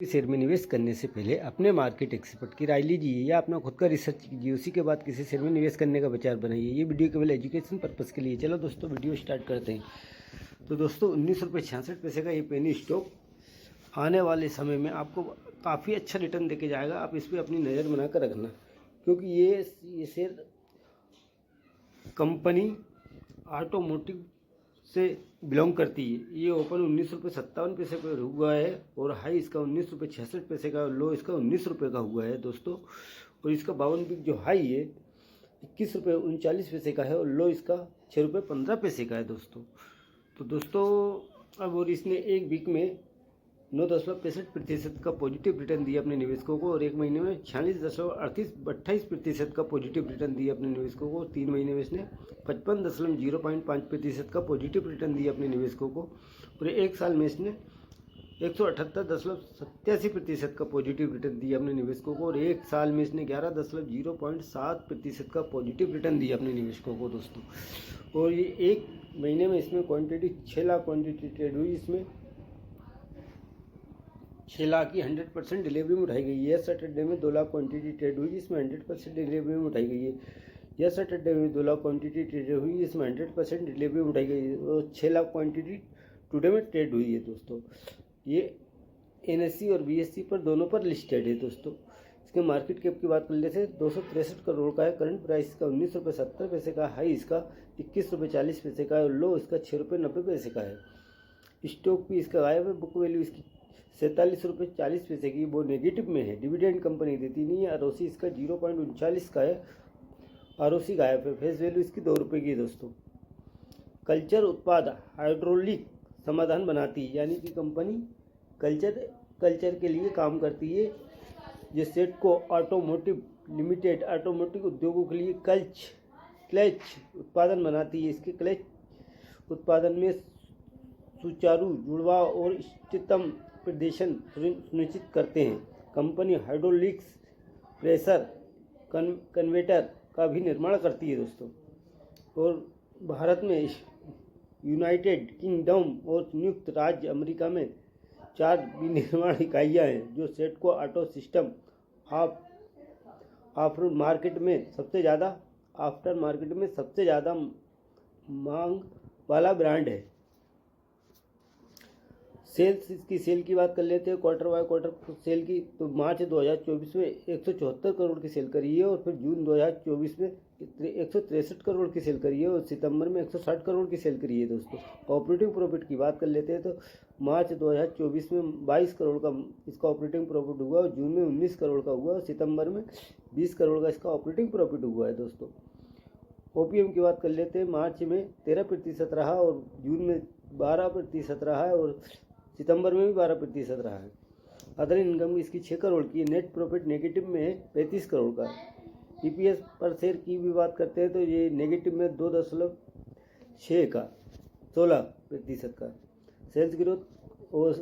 Share में निवेश करने से पहले अपने मार्केट एक्सपर्ट की राय लीजिए या अपना खुद का रिसर्च कीजिए। उसी के बाद किसी शेयर में निवेश करने का विचार बनाइए। ये वीडियो केवल एजुकेशन पर्पज़ के लिए। चलो दोस्तों वीडियो स्टार्ट करते हैं। तो दोस्तों 19 रुपये 66 पैसे का ये पेनी स्टॉक आने वाले समय में आपको काफ़ी अच्छा रिटर्न देके जाएगा। आप इस पर अपनी नज़र बना कर रखना, क्योंकि ये शेयर कंपनी ऑटोमोटिव से बिलोंग करती है। ये ओपन 19 रुपये 57 पैसे पर हुआ है और हाई इसका 19 रुपये 66 पैसे का, लो इसका 19 रुपये का हुआ है दोस्तों। और इसका 52 वीक जो हाई है 21 रुपये 39 पैसे का है और लो इसका 6 रुपये 15 पैसे का है दोस्तों। तो दोस्तों अब और इसने एक वीक में 9.65% का पॉजिटिव रिटर्न दिया अपने निवेशकों को और एक महीने में 46.28% का पॉजिटिव रिटर्न दिया अपने निवेशकों को। 3 महीने में इसने 55.05% का पॉजिटिव रिटर्न दिया अपने निवेशकों को और एक साल में इसने 178.87% का पॉजिटिव रिटर्न दिया अपने निवेशकों को और एक साल में इसने 11.07% का पॉजिटिव रिटर्न दिया अपने निवेशकों को दोस्तों। और ये एक महीने में इसमें क्वांटिटी 6 लाख क्वांटिटी ट्रेड हुई। इसमें 6 लाख की 100% डिलीवरी में उठाई गई है। सैटरडे में 2 लाख क्वांटिटी ट्रेड हुई जिसमें 100% डिलीवरी में उठाई गई है। यह सैटरडे में 2 लाख क्वांटिटी ट्रेड हुई जिसमें 100% डिलीवरी में उठाई गई है और 6 लाख क्वांटिटी टुडे में ट्रेड हुई है दोस्तों। ये NSE और BSE पर दोनों पर लिस्टेड है दोस्तों। इसके मार्केट कैप की बात कर लेते हैं 263 करोड़ का है। करंट प्राइस इसका 19 रुपये 70 पैसे का, हाई इसका 21 रुपये 40 पैसे का है और लो इसका 6 रुपये 90 पैसे का है। स्टॉक भी इसका गायब है। बुक वैल्यू इसकी 47 रुपये 40 पैसे की, वो नेगेटिव में है। डिविडेंड कंपनी देती नहीं है। ROC इसका 0.39 का है। ROC गायब है। फेस वैल्यू इसकी 2 रुपये की है दोस्तों। कल्चर उत्पाद हाइड्रोलिक समाधान बनाती है, यानी कि कंपनी कल्चर के लिए काम करती है। जो सेटको ऑटोमोटिव लिमिटेड ऑटोमोटिव उद्योगों के लिए क्लच उत्पादन बनाती है। इसके क्लच उत्पादन में सुचारू जुड़वाव और इष्टतम प्रदर्शन सुनिश्चित करते हैं। कंपनी हाइड्रोलिक्स प्रेशर कन्वेटर का भी निर्माण करती है दोस्तों। और भारत में यूनाइटेड किंगडम और संयुक्त राज्य अमेरिका में 4 विनिर्माण इकाइयाँ हैं जो सेटको ऑटो सिस्टम आफ्टर मार्केट में सबसे ज़्यादा मांग वाला ब्रांड है। सेल्स, इसकी सेल की बात कर लेते हैं क्वार्टर बाय क्वार्टर सेल की। तो मार्च 2024 में 174 करोड़ की सेल करी है और फिर जून 2024 में 163 करोड़ की सेल करी है और सितंबर में 160 करोड़ की सेल करी है दोस्तों। ऑपरेटिंग प्रॉफिट की बात कर लेते हैं तो मार्च 2024 में 22 करोड़ का इसका ऑपरेटिंग प्रॉफिट हुआ और जून में 19 करोड़ का हुआ और सितंबर में 20 करोड़ का इसका ऑपरेटिंग प्रॉफिट हुआ है दोस्तों। OPM की बात कर लेते हैं। मार्च में 13% रहा और जून में 12% रहा है और सितंबर में भी 12% रहा है। अदर इनकम इसकी 6 करोड़ की। नेट प्रॉफिट नेगेटिव में है 35 करोड़ का। EPS पर शेयर की भी बात करते हैं तो ये नेगेटिव में 2.6 का 16% का। सेल्स ग्रोथ और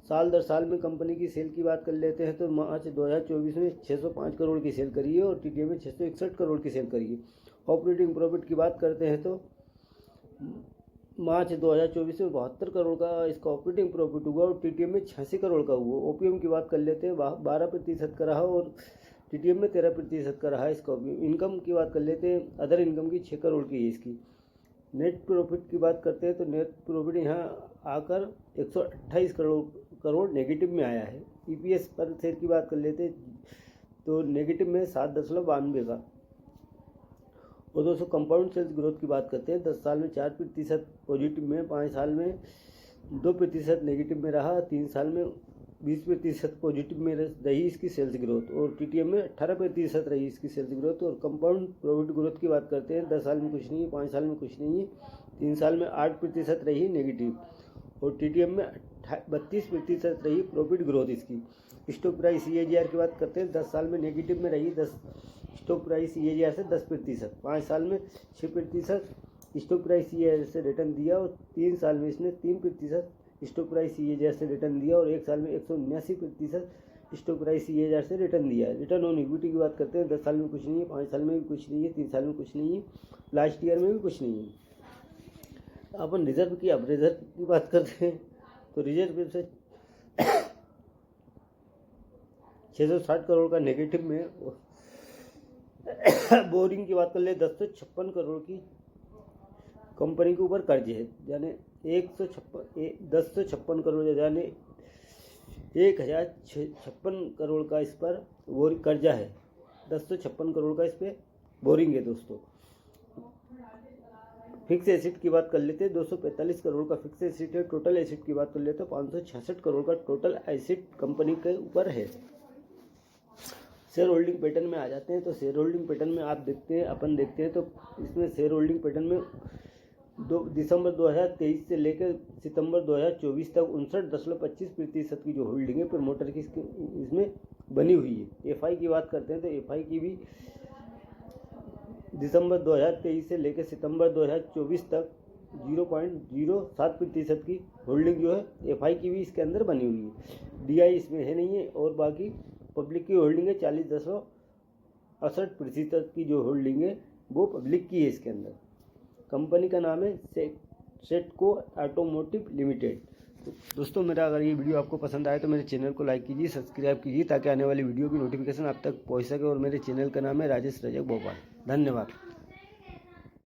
साल दर साल में कंपनी की सेल की बात कर लेते हैं तो मार्च 2024 में 605 करोड़ की सेल करी है और TTM में 661 करोड़ की सेल करी है। ऑपरेटिंग प्रॉफिट की बात करते हैं तो मार्च 2024 में 72 करोड़ का इसका ऑपरेटिंग प्रॉफिट हुआ और TTM में 86 करोड़ का हुआ। OPM की बात कर लेते हैं 12% का रहा और TTM में 13% का रहा इसका। इनकम की बात कर लेते हैं। अदर इनकम की 6 करोड़ की है इसकी। नेट प्रॉफिट की बात करते हैं तो नेट प्रॉफिट यहाँ आकर 128 करोड़ नेगेटिव में आया है। EPS पर शेयर की बात कर लेते हैं तो नेगेटिव में 7.92 का। और दोस्तों कंपाउंड सेल्स ग्रोथ की बात करते हैं 10 साल में 4% पॉजिटिव में, 5 साल में 2% नेगेटिव में रहा, 3 साल में 20% पॉजिटिव में रही इसकी सेल्स ग्रोथ और TTM में 18% रही इसकी सेल्स ग्रोथ। और कंपाउंड प्रॉफिट ग्रोथ की बात करते हैं 10 साल में कुछ नहीं है, 5 साल में कुछ नहीं है, 3 साल में 8% रही नेगेटिव और TTM में 32% रही प्रॉफिट ग्रोथ इसकी। स्टॉक प्राइस CAGR की बात करते हैं 10 साल में नेगेटिव में रही 10 स्टॉक प्राइस CAGR से 10%, 5 साल में 6% स्टॉक प्राइस CAGR से रिटर्न दिया और 3 साल में इसने 3% स्टॉक प्राइस CAGR से रिटर्न दिया और एक साल में 179% स्टॉक प्राइस CAGR से रिटर्न दिया है। रिटर्न ऑन इक्विटी की बात करते हैं 10 साल में कुछ नहीं है, 5 साल में भी कुछ नहीं है, 3 साल में कुछ नहीं है, लास्ट ईयर में भी कुछ नहीं है। अपन रिजर्व की बात करते हैं तो रिजर्व से 660 करोड़ का नेगेटिव में। बोरिंग की बात कर ले 1056 करोड़ की कंपनी के ऊपर कर्ज है, यानी 1056 करोड़ यानी 1056 करोड़ का इस पर बोरिंग कर्जा है। 1056 करोड़ का इस पर बोरिंग है दोस्तों। फिक्स एसिड की बात कर लेते हैं, 245 करोड़ का फिक्स एसिड है। टोटल एसिड की बात कर लेते हैं, 566 करोड़ का टोटल एसिड कंपनी के ऊपर है। शेयर होल्डिंग पैटर्न में आ जाते हैं, तो शेयर होल्डिंग पैटर्न में अपन देखते हैं तो इसमें शेयर होल्डिंग पैटर्न में दिसंबर 2023 से लेकर सितंबर 2024 तक 59.25% की जो होल्डिंग है प्रमोटर की इसमें बनी हुई है। एफआई की बात करते हैं तो एफआई की भी दिसंबर 2023 से लेकर सितंबर 2024 तक 0.07% की होल्डिंग जो है एफआई की भी इसके अंदर बनी हुई है। डीआई इसमें है नहीं है, और बाकी पब्लिक की होल्डिंग है 40.68% की जो होल्डिंग है वो पब्लिक की है इसके अंदर। कंपनी का नाम है सेटको ऑटोमोटिव लिमिटेड। तो दोस्तों मेरा अगर ये वीडियो आपको पसंद आए तो मेरे चैनल को लाइक कीजिए, सब्सक्राइब कीजिए, ताकि आने वाली वीडियो की नोटिफिकेशन आप तक पहुंच सके। और मेरे चैनल का नाम है राजेश रजक भोपाल। धन्यवाद।